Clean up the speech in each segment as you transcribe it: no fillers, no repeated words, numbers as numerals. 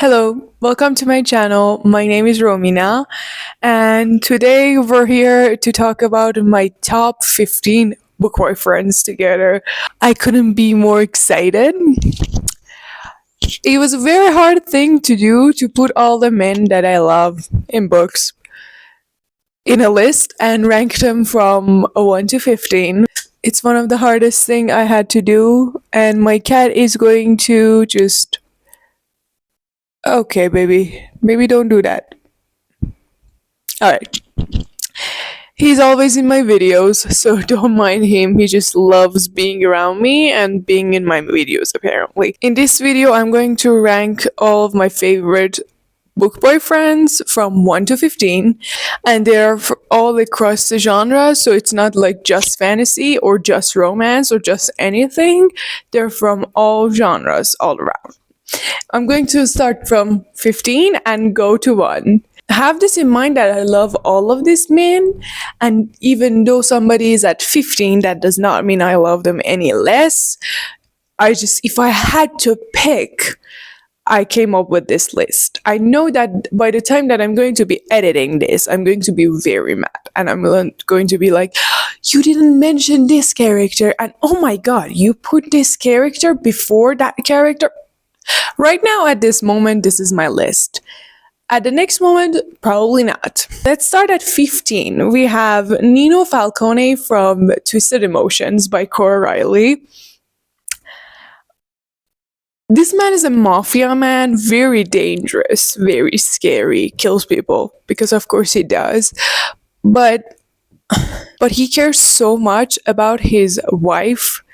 Hello, welcome to my channel. My name is Romina, and today we're here to talk about my top 15 book boyfriends together. I couldn't be more excited. It was a very hard thing to do to put all the men that I love in books in a list and rank them from 1 to 15. It's one of the hardest thing I had to do, and my cat is going to just okay, baby. Maybe don't do that. All right. He's always in my videos, so don't mind him. He just loves being around me and being in my videos, apparently. In this video, I'm going to rank all of my favorite book boyfriends from 1 to 15, and they're all across the genre, so it's not like just fantasy or just romance or just anything. They're from all genres all around. I'm going to start from 15 and go to 1. Have this in mind that I love all of these men, and even though somebody is at 15, that does not mean I love them any less. If I had to pick, I came up with this list. I know that by the time that I'm going to be editing this, I'm going to be very mad. And I'm going to be like, you didn't mention this character. And oh my god, you put this character before that character. Right now, at this moment, this is my list. At the next moment, probably not. Let's start at 15. We have Nino Falcone from Twisted Emotions by Cora Riley. This man is a mafia man, very dangerous, very scary, kills people, because of course he does. But he cares so much about his wife,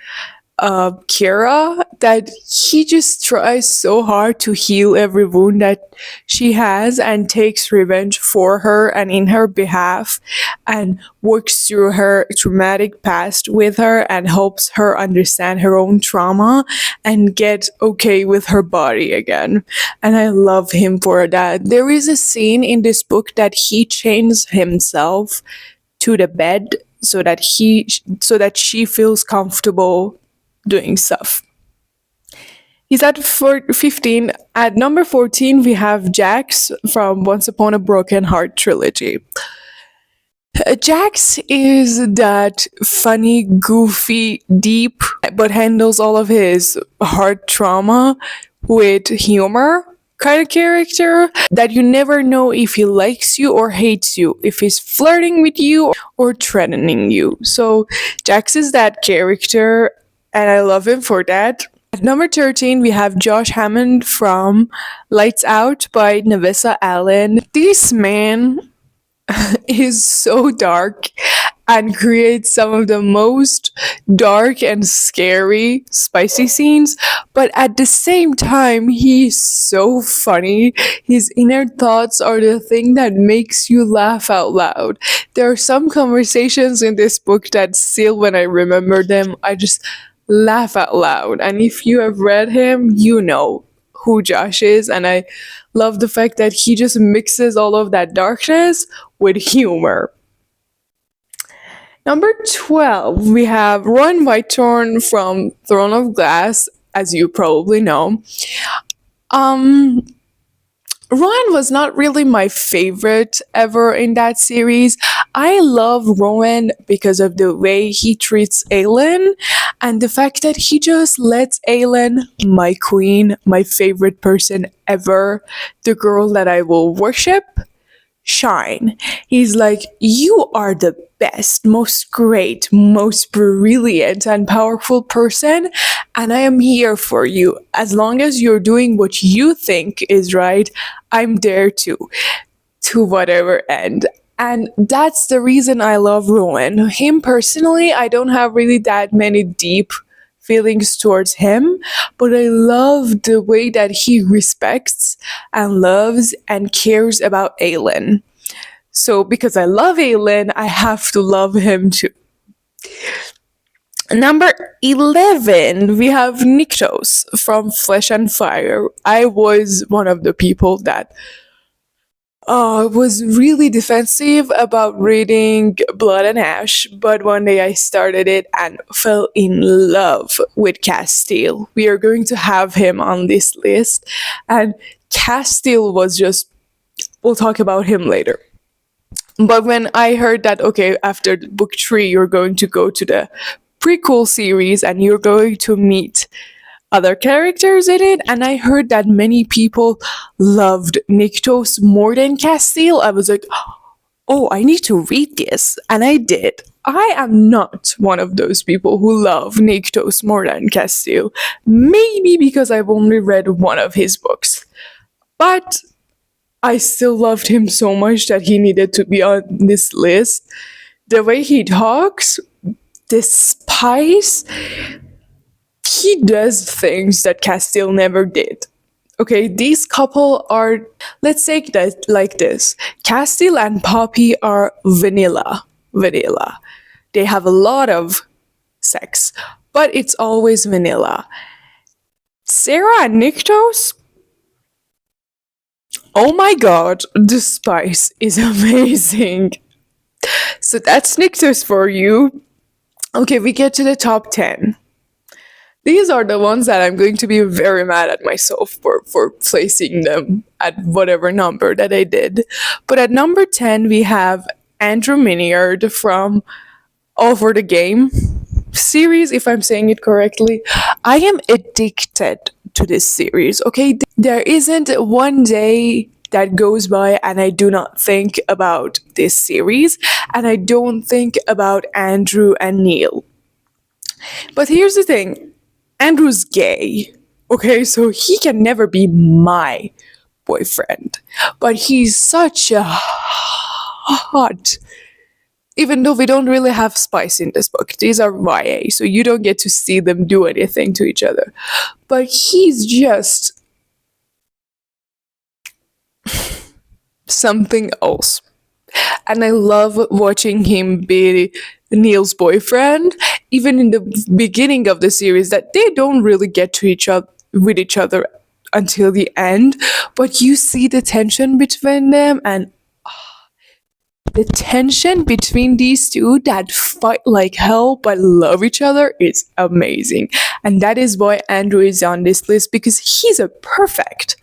Kira, that he just tries so hard to heal every wound that she has and takes revenge for her and in her behalf and works through her traumatic past with her and helps her understand her own trauma and get okay with her body again. And I love him for that. There is a scene in this book that he chains himself to the bed so that she feels comfortable doing stuff. He's at 15. At number 14, we have Jax from Once Upon a Broken Heart trilogy. Jax is that funny, goofy, deep, but handles all of his heart trauma with humor kind of character that you never know if he likes you or hates you, if he's flirting with you or threatening you. So Jax is that character, and I love him for that. At number 13, we have Josh Hammond from Lights Out by Nevessa Allen. This man is so dark and creates some of the most dark and scary, spicy scenes, but at the same time, he's so funny. His inner thoughts are the thing that makes you laugh out loud. There are some conversations in this book that still, when I remember them, I just laugh out loud. And if you have read him, you know who Josh is, and I love the fact that he just mixes all of that darkness with humor. Number 12, we have Ron Whitethorn from Throne of Glass, as you probably know. Rowan was not really my favorite ever in that series. I love Rowan because of the way he treats Aelin and the fact that he just lets Aelin, my queen, my favorite person ever, the girl that I will worship, shine. He's like, you are the best, most great, most brilliant and powerful person, and I am here for you. As long as you're doing what you think is right, I'm there too, to whatever end. And that's the reason I love Rowan. Him personally, I don't have really that many deep feelings towards him, but I love the way that he respects and loves and cares about Aelin. So because I love Aelin, I have to love him too. Number 11, we have Nyktos from Flesh and Fire. I was one of the people that was really defensive about reading Blood and Ash, but one day I started it and fell in love with Castile. We are going to have him on this list, and Castile was just, we'll talk about him later. But when I heard that, okay, after book 3, you're going to go to the prequel series and you're going to meet other characters in it, and I heard that many people loved Niktos more than Castile, I was like, oh, I need to read this. And I did. I am not one of those people who love Niktos more than Castile. Maybe because I've only read one of his books. But I still loved him so much that he needed to be on this list. The way he talks, the spice, he does things that Castile never did. Okay, these couple are, let's say that like this. Castile and Poppy are vanilla. Vanilla. They have a lot of sex, but it's always vanilla. Sarah and Niktos, oh my god, the spice is amazing. So that's Niktos for you. Okay, we get to the top 10. These are the ones that I'm going to be very mad at myself for placing them at whatever number that I did. But at number 10, we have Andrew Miniard from All for the Game series, if I'm saying it correctly. I am addicted to this series, okay? There isn't one day that goes by and I do not think about this series, and I don't think about Andrew and Neil. But here's the thing. Andrew's gay, okay, so he can never be my boyfriend. But he's such a hot. Even though we don't really have spice in this book, these are YA, so you don't get to see them do anything to each other. But he's just something else. And I love watching him be Neil's boyfriend, even in the beginning of the series, that they don't really get to each other with each other until the end, but you see the tension between them, and the tension between these two that fight like hell but love each other is amazing. And that is why Andrew is on this list, because he's a perfect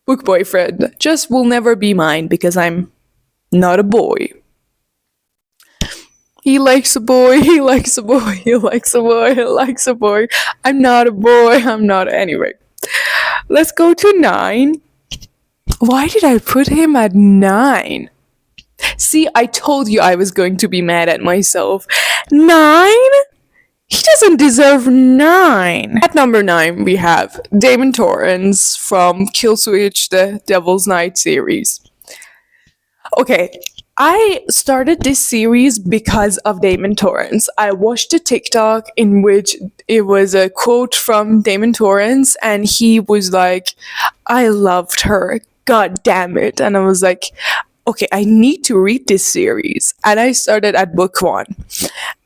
book boyfriend. Just will never be mine because I'm not a boy. He likes a boy, he likes a boy, he likes a boy, he likes a boy. I'm not a boy, I'm not. Anyway, let's go to 9. Why did I put him at 9? See, I told you I was going to be mad at myself. 9? He doesn't deserve 9. At number 9, we have Damon Torrance from Kill Switch, the Devil's Night series. Okay, I started this series because of Damon Torrance. I watched a TikTok in which it was a quote from Damon Torrance, and he was like, I loved her, god damn it. And I was like, okay, I need to read this series. And I started at book 1.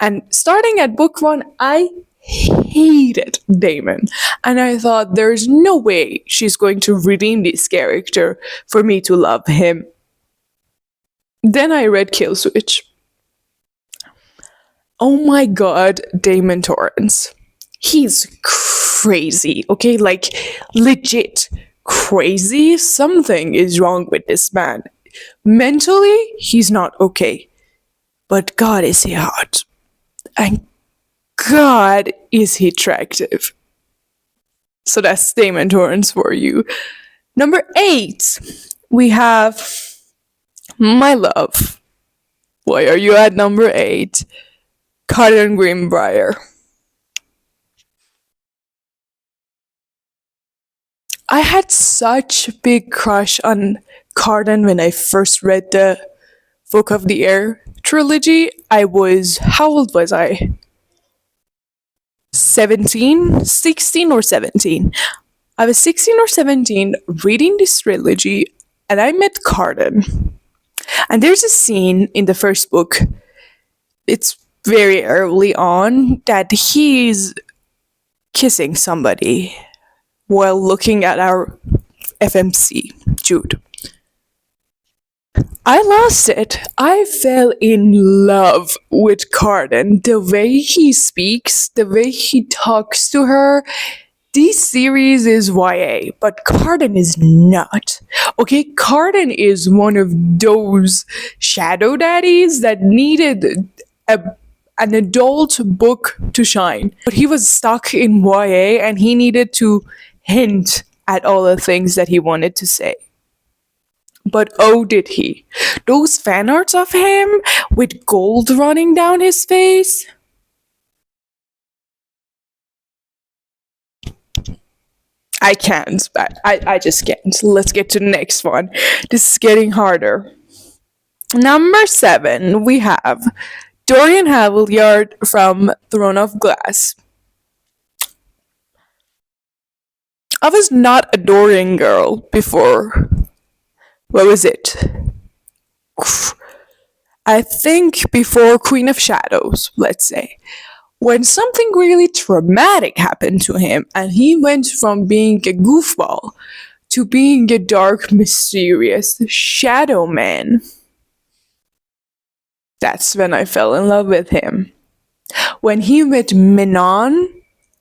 And starting at book 1, I hated Damon. And I thought, there's no way she's going to redeem this character for me to love him. Then I read Kill Switch. Oh my god, Damon Torrance. He's crazy, okay? Like, legit crazy. Something is wrong with this man. Mentally, he's not okay. But god, is he hot. And god, is he attractive. So that's Damon Torrance for you. Number 8, we have my love. Why are you at number 8? Cotton Greenbrier. I had such a big crush on Cotton when I first read the Book of the Air trilogy. How old was I? 17? 16 or 17? I was 16 or 17 reading this trilogy, and I met Cotton. And there's a scene in the first book, it's very early on, that he's kissing somebody while looking at our FMC, Jude. I lost it. I fell in love with Cotton. The way he speaks, the way he talks to her, This series is YA, but Carden is not. Okay, Carden is one of those shadow daddies that needed a, an adult book to shine. But he was stuck in YA and he needed to hint at all the things that he wanted to say. But oh, did he? Those fan arts of him with gold running down his face? I can't. I just can't. Let's get to the next one. This is getting harder. Number 7, we have Dorian Havilyard from Throne of Glass. I was not a Dorian girl before. What was it? I think before Queen of Shadows, let's say. When something really traumatic happened to him and he went from being a goofball to being a dark, mysterious shadow man. That's when I fell in love with him. When he met Menon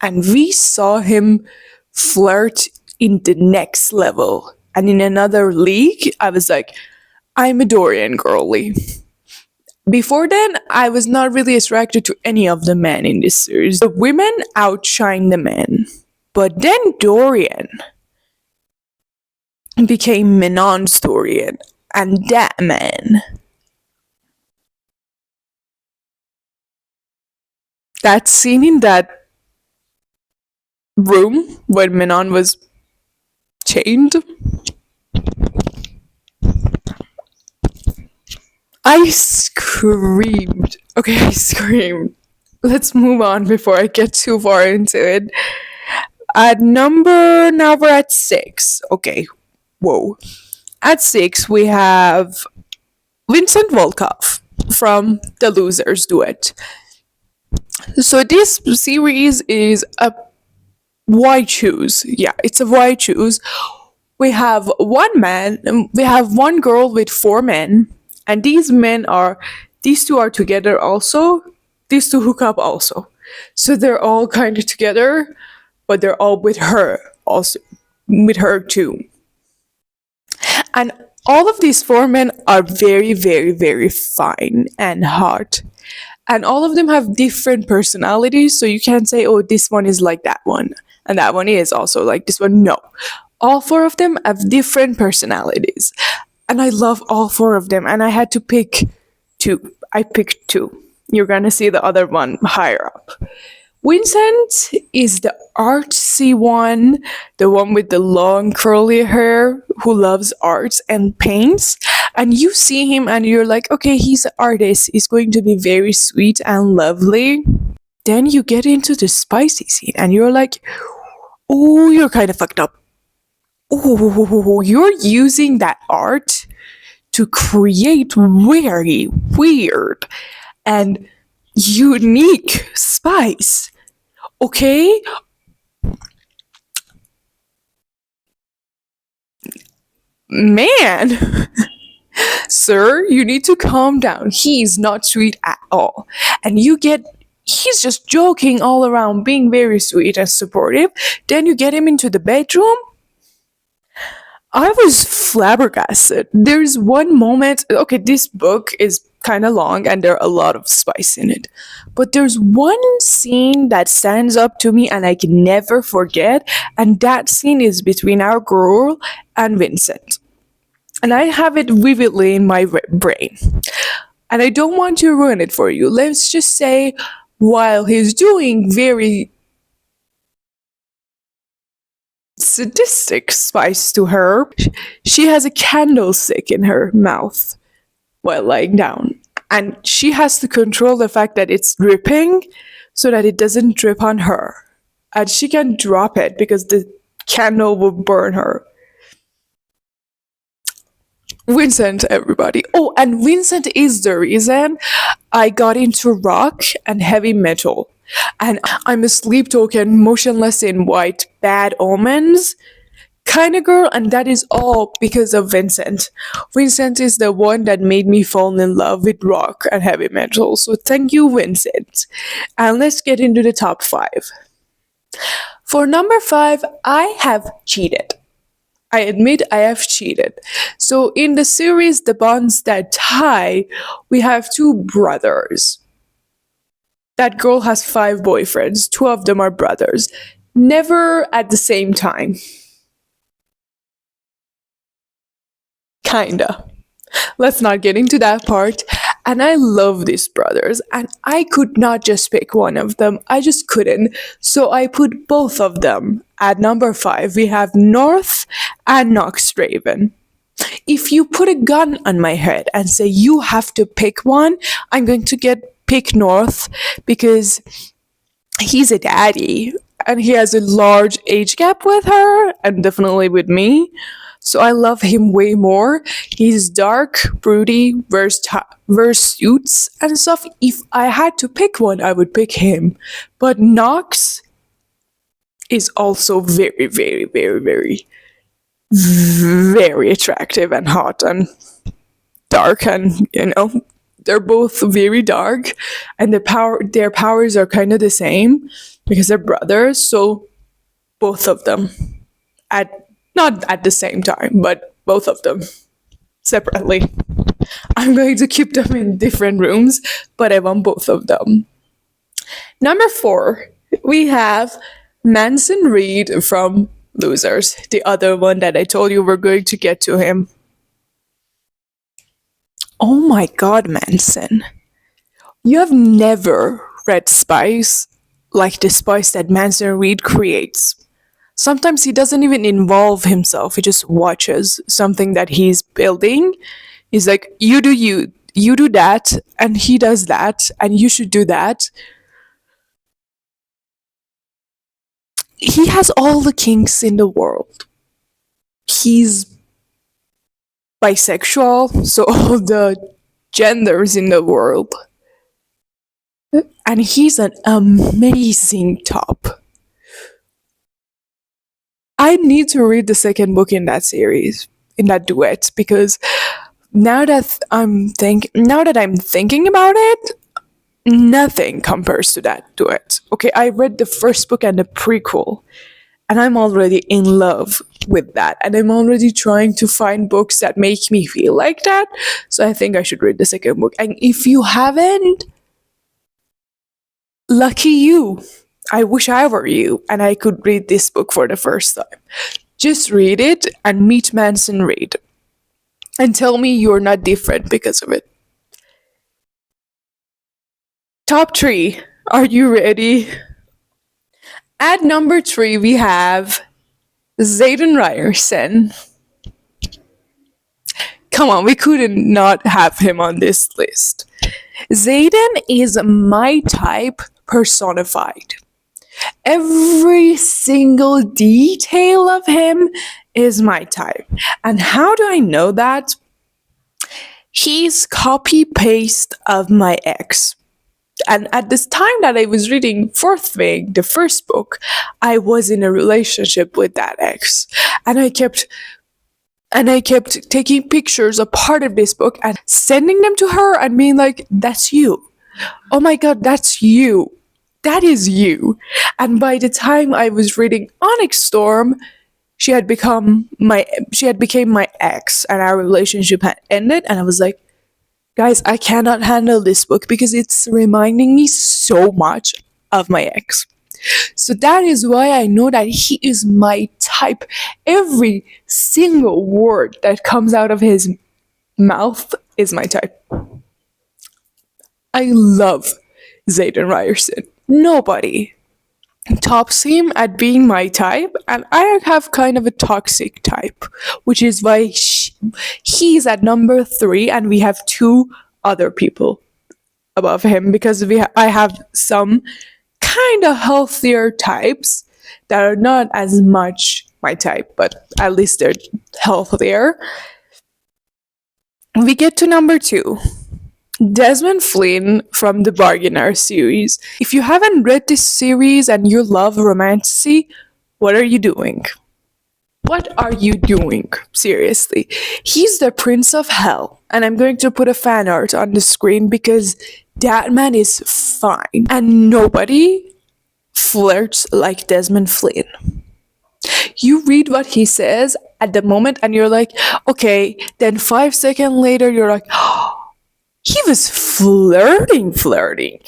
and we saw him flirt in the next level and in another league, I was like, I'm a Dorian girly. Before then, I was not really attracted to any of the men in this series. The women outshine the men. But then Dorian became Menon's Dorian, and that man. That scene in that room when Menon was chained. I screamed. Okay, I screamed. Let's move on before I get too far into it. Now we're at 6. Okay, whoa. At 6, we have Vincent Volkov from The Losers Duet. So this series is a why choose? Yeah, it's a why choose. We have one girl with 4 men, and these two are together also. These two hook up also. So they're all kind of together, but they're all with her also, with her too. And all of these 4 men are very, very, very fine and hot. And all of them have different personalities, so you can't say, oh, this one is like that one, and that one is also like this one. No. All 4 of them have different personalities. And I love all 4 of them, and I had to pick 2. I picked 2. You're gonna see the other one higher up. Vincent is the artsy one, the one with the long curly hair who loves arts and paints. And you see him and you're like, okay, he's an artist. He's going to be very sweet and lovely. Then you get into the spicy scene and you're like, oh, you're kind of fucked up. Oh, you're using that art to create very weird and unique spice. Okay? Man. Sir, you need to calm down. He's not sweet at all. And he's just joking all around, being very sweet and supportive. Then you get him into the bedroom. I was flabbergasted. There's one moment, okay, this book is kind of long and there are a lot of spice in it. But there's one scene that stands up to me and I can never forget. And that scene is between our girl and Vincent. And I have it vividly in my brain. And I don't want to ruin it for you. Let's just say, while he's doing very sadistic spice to her, she has a candlestick in her mouth while lying down. And she has to control the fact that it's dripping so that it doesn't drip on her. And she can drop it because the candle will burn her. Vincent, everybody. Oh, and Vincent is the reason I got into rock and heavy metal. And I'm a sleep token, motionless in white, bad omens kind of girl, and that is all because of Vincent. Vincent is the one that made me fall in love with rock and heavy metal. So thank you, Vincent. And let's get into the top 5. For number five, I have cheated. I admit I have cheated. So in the series The Bonds That Tie, we have two brothers. That girl has five boyfriends. Two of them are brothers. Never at the same time. Kinda. Let's not get into that part. And I love these brothers, and I could not just pick one of them. I just couldn't. So I put both of them at number five. We have North and Knox Raven. If you put a gun on my head and say you have to pick one, I'm going to pick North because he's a daddy and he has a large age gap with her and definitely with me. So I love him way more. He's dark, broody, wears suits and stuff. If I had to pick one, I would pick him. But Knox is also very, very, very, very, very attractive and hot and dark, and they're both very dark, and their powers are kind of the same because they're brothers. So both of them at not at the same time, but both of them separately. I'm going to keep them in different rooms, but I want both of them. Number four, we have Manson Reed from Losers, the other one that I told you we're going to get to him. Oh my god, Manson. You have never read Spice like the spice that Manson Reed creates. Sometimes he doesn't even involve himself, he just watches something that he's building. He's like, you do you do that, and he does that, and you should do that. He has all the kinks in the world. He's bisexual, so all the genders in the world. And he's an amazing top. I need to read the second book in that series, in that duet, because now that I'm thinking about it, nothing compares to that duet. Okay, I read the first book and the prequel, and I'm already in love with that, and I'm already trying to find books that make me feel like that. So I think I should read the second book. And if you haven't, lucky you. I wish I were you and I could read this book for the first time. Just read it and meet Manson Reed. And tell me you're not different because of it. Top three. Are you ready? At number three, we have Zayden Ryerson. Come on, we couldn't not have him on this list. Zayden is my type personified. Every single detail of him is my type. And how do I know that? He's copy paste of my ex. And at this time that I was reading Fourth Wing, the first book, I was in a relationship with that ex. And I kept taking pictures of part of this book and sending them to her and being like, that's you. Oh my god, that's you. That is you. And by the time I was reading Onyx Storm, she had became my ex, and our relationship had ended, and I was like, guys, I cannot handle this book because it's reminding me so much of my ex. So that is why I know that he is my type. Every single word that comes out of his mouth is my type. I love Zayden Ryerson. Nobody tops him at being my type, and I have kind of a toxic type, which is why he's at number three, and we have two other people above him because I have some kind of healthier types that are not as much my type, but at least they're healthier. We get to number two. Desmond Flynn from the Bargainer series. If you haven't read this series and you love romantasy, what are you doing? What are you doing? Seriously. He's the Prince of Hell. And I'm going to put a fan art on the screen because that man is fine. And nobody flirts like Desmond Flynn. You read what he says at the moment and you're like, okay, then 5 seconds later you're like, oh, he was flirting.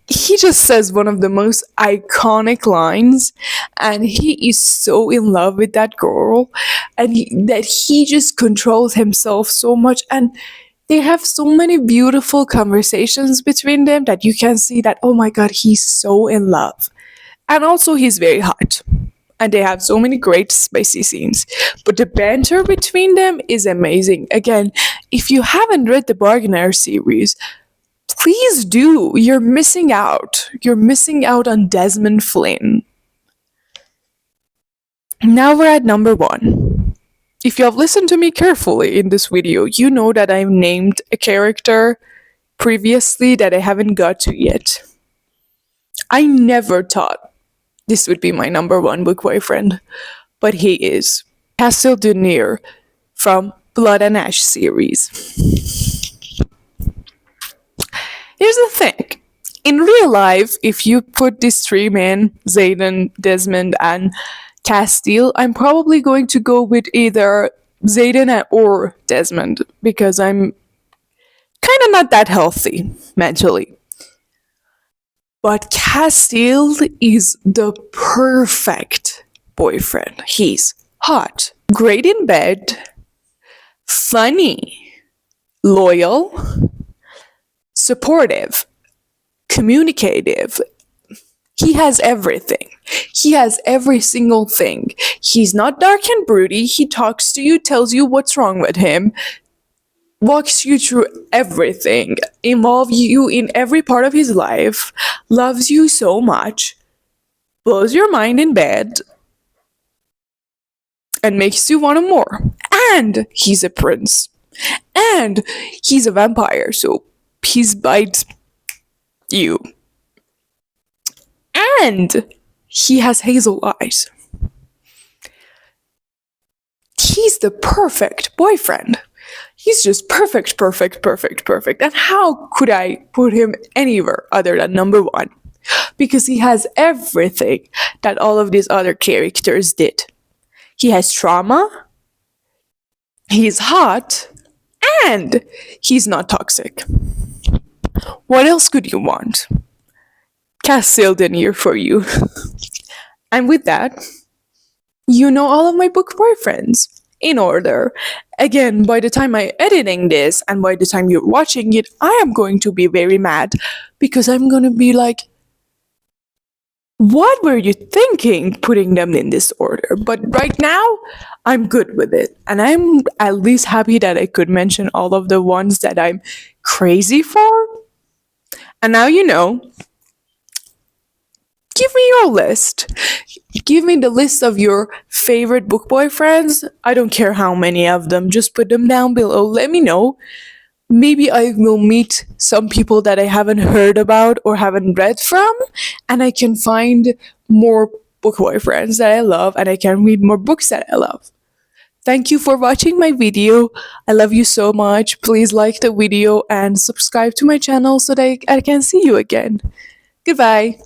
He just says one of the most iconic lines, and he is so in love with that girl, and that he just controls himself so much, and they have so many beautiful conversations between them that you can see that, oh my god, he's so in love. And also he's very hot. And they have so many great spicy scenes. But the banter between them is amazing. Again, if you haven't read the Bargainer series, please do. You're missing out. You're missing out on Desmond Flynn. Now we're at number 1. If you have listened to me carefully in this video, you know that I've named a character previously that I haven't got to yet. I never thought this would be my number 1 book boyfriend, but he is. Castle Dunir from Blood and Ash series. Here's the thing. In real life, if you put these 3 men, Xaden, Desmond, and Castile, I'm probably going to go with either Xaden or Desmond, because I'm kind of not that healthy mentally. But Castile is the perfect boyfriend. He's hot, great in bed, funny, loyal, supportive, communicative. He has everything. He has every single thing. He's not dark and broody. He talks to you, tells you what's wrong with him, walks you through everything, involves you in every part of his life, loves you so much, blows your mind in bed, and makes you want him more. And he's a prince. And he's a vampire, so he bites you. And he has hazel eyes. He's the perfect boyfriend. He's just perfect. And how could I put him anywhere other than number 1? Because he has everything that all of these other characters did. He has trauma, he's hot, and he's not toxic. What else could you want? Castle Dunir for you. And with that, you know all of my book boyfriends in order. Again, by the time I'm editing this and by the time you're watching it, I am going to be very mad, because I'm going to be like, what were you thinking putting them in this order? But right now, I'm good with it. And I'm at least happy that I could mention all of the ones that I'm crazy for. And now you know. Give me your list. Give me the list of your favorite book boyfriends. I don't care how many of them. Just put them down below. Let me know. Maybe I will meet some people that I haven't heard about or haven't read from, and I can find more book boyfriends that I love, and I can read more books that I love. Thank you for watching my video. I love you so much. Please like the video and subscribe to my channel so that I can see you again. Goodbye.